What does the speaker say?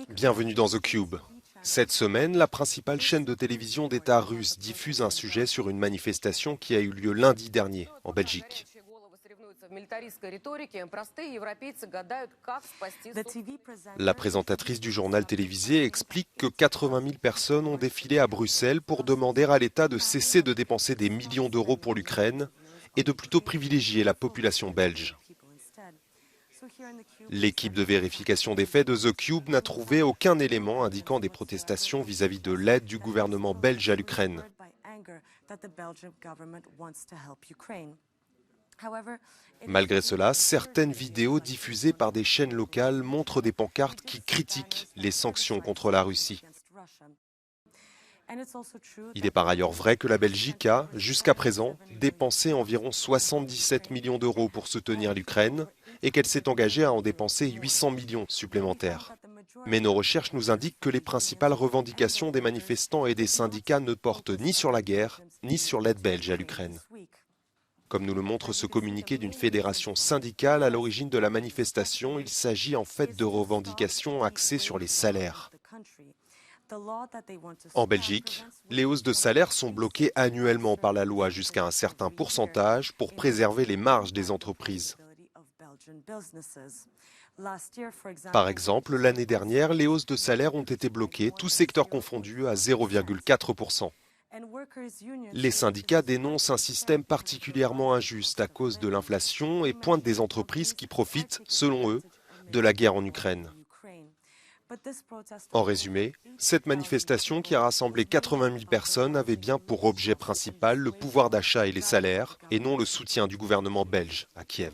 Bienvenue dans The Cube. Cette semaine, la principale chaîne de télévision d'État russe diffuse un sujet sur une manifestation qui a eu lieu lundi dernier en Belgique. La présentatrice du journal télévisé explique que 80 000 personnes ont défilé à Bruxelles pour demander à l'État de cesser de dépenser des millions d'euros pour l'Ukraine et de plutôt privilégier la population belge. L'équipe de vérification des faits de The Cube n'a trouvé aucun élément indiquant des protestations vis-à-vis de l'aide du gouvernement belge à l'Ukraine. Malgré cela, certaines vidéos diffusées par des chaînes locales montrent des pancartes qui critiquent les sanctions contre la Russie. Il est par ailleurs vrai que la Belgique a, jusqu'à présent, dépensé environ 77 millions d'euros pour soutenir l'Ukraine et qu'elle s'est engagée à en dépenser 800 millions supplémentaires. Mais nos recherches nous indiquent que les principales revendications des manifestants et des syndicats ne portent ni sur la guerre, ni sur l'aide belge à l'Ukraine. Comme nous le montre ce communiqué d'une fédération syndicale à l'origine de la manifestation, il s'agit en fait de revendications axées sur les salaires. En Belgique, les hausses de salaire sont bloquées annuellement par la loi jusqu'à un certain pourcentage pour préserver les marges des entreprises. Par exemple, l'année dernière, les hausses de salaire ont été bloquées, tous secteurs confondus, à 0,4%. Les syndicats dénoncent un système particulièrement injuste à cause de l'inflation et pointent des entreprises qui profitent, selon eux, de la guerre en Ukraine. En résumé, cette manifestation qui a rassemblé 80 000 personnes avait bien pour objet principal le pouvoir d'achat et les salaires, et non le soutien du gouvernement belge à Kiev.